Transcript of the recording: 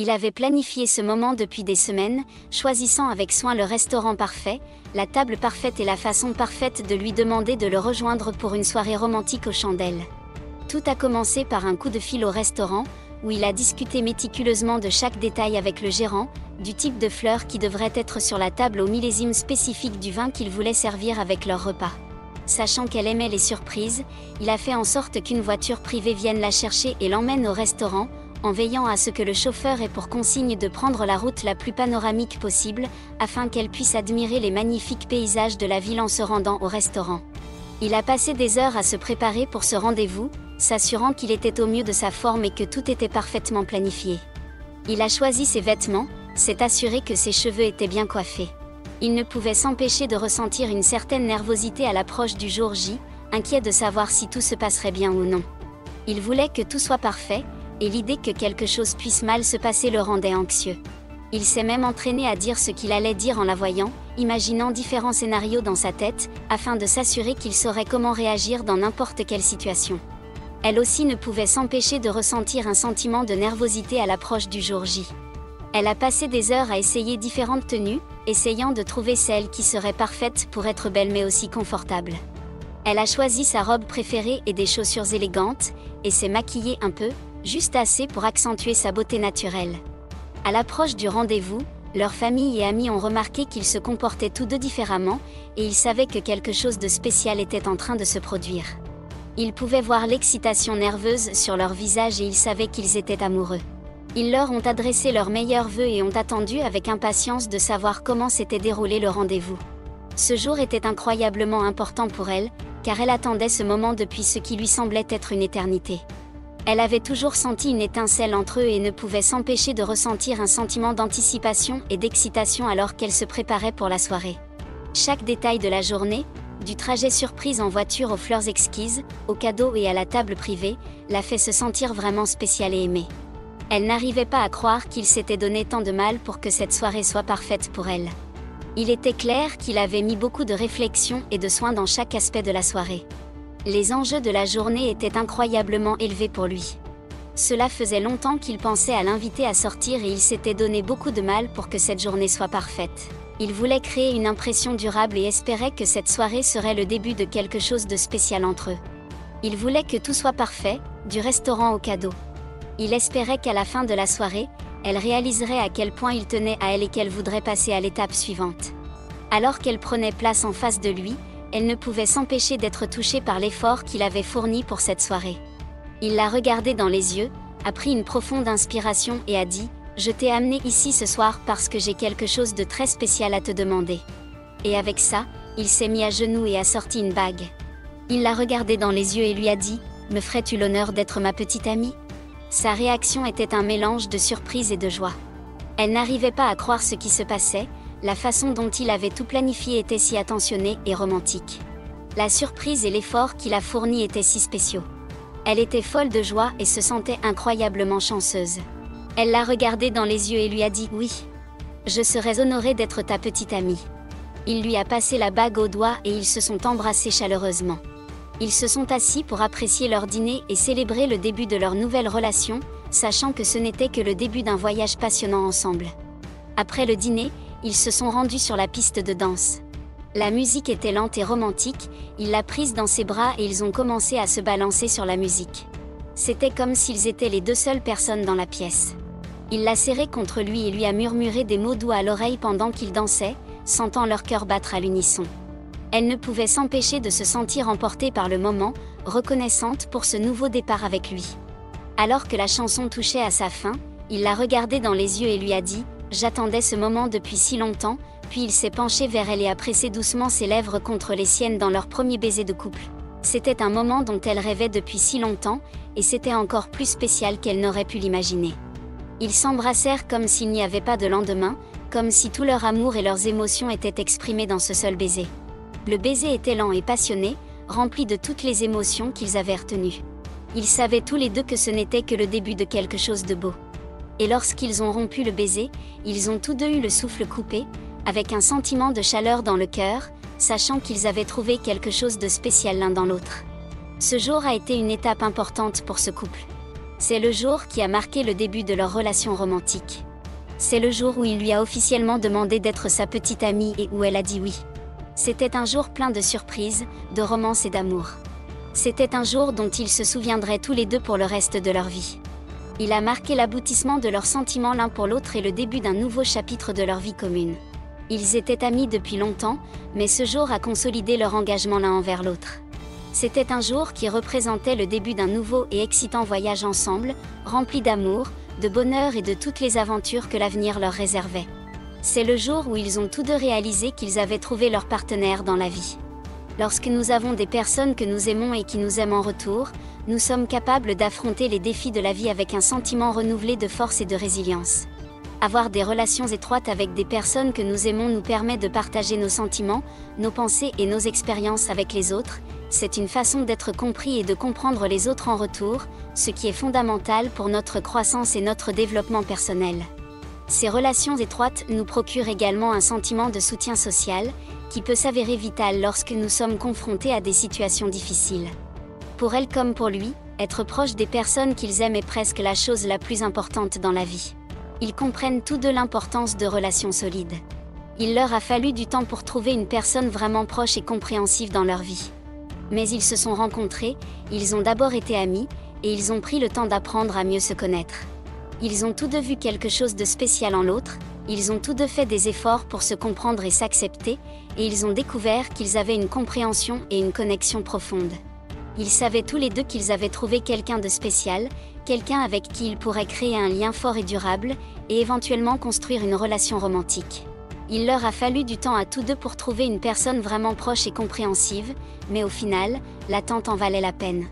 Il avait planifié ce moment depuis des semaines, choisissant avec soin le restaurant parfait, la table parfaite et la façon parfaite de lui demander de le rejoindre pour une soirée romantique aux chandelles. Tout a commencé par un coup de fil au restaurant, où il a discuté méticuleusement de chaque détail avec le gérant, du type de fleurs qui devrait être sur la table au millésime spécifique du vin qu'il voulait servir avec leur repas. Sachant qu'elle aimait les surprises, il a fait en sorte qu'une voiture privée vienne la chercher et l'emmène au restaurant, en veillant à ce que le chauffeur ait pour consigne de prendre la route la plus panoramique possible, afin qu'elle puisse admirer les magnifiques paysages de la ville en se rendant au restaurant. Il a passé des heures à se préparer pour ce rendez-vous, s'assurant qu'il était au mieux de sa forme et que tout était parfaitement planifié. Il a choisi ses vêtements, s'est assuré que ses cheveux étaient bien coiffés. Il ne pouvait s'empêcher de ressentir une certaine nervosité à l'approche du jour J, inquiet de savoir si tout se passerait bien ou non. Il voulait que tout soit parfait, et l'idée que quelque chose puisse mal se passer le rendait anxieux. Il s'est même entraîné à dire ce qu'il allait dire en la voyant, imaginant différents scénarios dans sa tête, afin de s'assurer qu'il saurait comment réagir dans n'importe quelle situation. Elle aussi ne pouvait s'empêcher de ressentir un sentiment de nervosité à l'approche du jour J. Elle a passé des heures à essayer différentes tenues, essayant de trouver celle qui serait parfaite pour être belle mais aussi confortable. Elle a choisi sa robe préférée et des chaussures élégantes, et s'est maquillée un peu, juste assez pour accentuer sa beauté naturelle. À l'approche du rendez-vous, leur famille et amis ont remarqué qu'ils se comportaient tous deux différemment, et ils savaient que quelque chose de spécial était en train de se produire. Ils pouvaient voir l'excitation nerveuse sur leur visage et ils savaient qu'ils étaient amoureux. Ils leur ont adressé leurs meilleurs vœux et ont attendu avec impatience de savoir comment s'était déroulé le rendez-vous. Ce jour était incroyablement important pour elle, car elle attendait ce moment depuis ce qui lui semblait être une éternité. Elle avait toujours senti une étincelle entre eux et ne pouvait s'empêcher de ressentir un sentiment d'anticipation et d'excitation alors qu'elle se préparait pour la soirée. Chaque détail de la journée, du trajet surprise en voiture aux fleurs exquises, aux cadeaux et à la table privée, l'a fait se sentir vraiment spéciale et aimée. Elle n'arrivait pas à croire qu'il s'était donné tant de mal pour que cette soirée soit parfaite pour elle. Il était clair qu'il avait mis beaucoup de réflexion et de soin dans chaque aspect de la soirée. Les enjeux de la journée étaient incroyablement élevés pour lui. Cela faisait longtemps qu'il pensait à l'inviter à sortir et il s'était donné beaucoup de mal pour que cette journée soit parfaite. Il voulait créer une impression durable et espérait que cette soirée serait le début de quelque chose de spécial entre eux. Il voulait que tout soit parfait, du restaurant au cadeau. Il espérait qu'à la fin de la soirée, elle réaliserait à quel point il tenait à elle et qu'elle voudrait passer à l'étape suivante. Alors qu'elle prenait place en face de lui, elle ne pouvait s'empêcher d'être touchée par l'effort qu'il avait fourni pour cette soirée. Il l'a regardée dans les yeux, a pris une profonde inspiration et a dit « Je t'ai amené ici ce soir parce que j'ai quelque chose de très spécial à te demander. » Et avec ça, il s'est mis à genoux et a sorti une bague. Il l'a regardée dans les yeux et lui a dit « Me ferais-tu l'honneur d'être ma petite amie ?» Sa réaction était un mélange de surprise et de joie. Elle n'arrivait pas à croire ce qui se passait, la façon dont il avait tout planifié était si attentionnée et romantique. La surprise et l'effort qu'il a fourni étaient si spéciaux. Elle était folle de joie et se sentait incroyablement chanceuse. Elle l'a regardé dans les yeux et lui a dit « Oui. Je serais honorée d'être ta petite amie. » Il lui a passé la bague au doigt et ils se sont embrassés chaleureusement. Ils se sont assis pour apprécier leur dîner et célébrer le début de leur nouvelle relation, sachant que ce n'était que le début d'un voyage passionnant ensemble. Après le dîner, ils se sont rendus sur la piste de danse. La musique était lente et romantique, il l'a prise dans ses bras et ils ont commencé à se balancer sur la musique. C'était comme s'ils étaient les deux seules personnes dans la pièce. Il l'a serrée contre lui et lui a murmuré des mots doux à l'oreille pendant qu'ils dansaient, sentant leur cœur battre à l'unisson. Elle ne pouvait s'empêcher de se sentir emportée par le moment, reconnaissante pour ce nouveau départ avec lui. Alors que la chanson touchait à sa fin, il l'a regardée dans les yeux et lui a dit « J'attendais ce moment depuis si longtemps », puis il s'est penché vers elle et a pressé doucement ses lèvres contre les siennes dans leur premier baiser de couple. C'était un moment dont elle rêvait depuis si longtemps, et c'était encore plus spécial qu'elle n'aurait pu l'imaginer. Ils s'embrassèrent comme s'il n'y avait pas de lendemain, comme si tout leur amour et leurs émotions étaient exprimés dans ce seul baiser. Le baiser était lent et passionné, rempli de toutes les émotions qu'ils avaient retenues. Ils savaient tous les deux que ce n'était que le début de quelque chose de beau. Et lorsqu'ils ont rompu le baiser, ils ont tous deux eu le souffle coupé, avec un sentiment de chaleur dans le cœur, sachant qu'ils avaient trouvé quelque chose de spécial l'un dans l'autre. Ce jour a été une étape importante pour ce couple. C'est le jour qui a marqué le début de leur relation romantique. C'est le jour où il lui a officiellement demandé d'être sa petite amie et où elle a dit oui. C'était un jour plein de surprises, de romance et d'amour. C'était un jour dont ils se souviendraient tous les deux pour le reste de leur vie. Il a marqué l'aboutissement de leurs sentiments l'un pour l'autre et le début d'un nouveau chapitre de leur vie commune. Ils étaient amis depuis longtemps, mais ce jour a consolidé leur engagement l'un envers l'autre. C'était un jour qui représentait le début d'un nouveau et excitant voyage ensemble, rempli d'amour, de bonheur et de toutes les aventures que l'avenir leur réservait. C'est le jour où ils ont tous deux réalisé qu'ils avaient trouvé leur partenaire dans la vie. Lorsque nous avons des personnes que nous aimons et qui nous aiment en retour, nous sommes capables d'affronter les défis de la vie avec un sentiment renouvelé de force et de résilience. Avoir des relations étroites avec des personnes que nous aimons nous permet de partager nos sentiments, nos pensées et nos expériences avec les autres. C'est une façon d'être compris et de comprendre les autres en retour, ce qui est fondamental pour notre croissance et notre développement personnel. Ces relations étroites nous procurent également un sentiment de soutien social, qui peut s'avérer vital lorsque nous sommes confrontés à des situations difficiles. Pour elle comme pour lui, être proche des personnes qu'ils aiment est presque la chose la plus importante dans la vie. Ils comprennent tous deux l'importance de relations solides. Il leur a fallu du temps pour trouver une personne vraiment proche et compréhensive dans leur vie. Mais ils se sont rencontrés, ils ont d'abord été amis, et ils ont pris le temps d'apprendre à mieux se connaître. Ils ont tous deux vu quelque chose de spécial en l'autre, ils ont tous deux fait des efforts pour se comprendre et s'accepter, et ils ont découvert qu'ils avaient une compréhension et une connexion profonde. Ils savaient tous les deux qu'ils avaient trouvé quelqu'un de spécial, quelqu'un avec qui ils pourraient créer un lien fort et durable, et éventuellement construire une relation romantique. Il leur a fallu du temps à tous deux pour trouver une personne vraiment proche et compréhensive, mais au final, l'attente en valait la peine.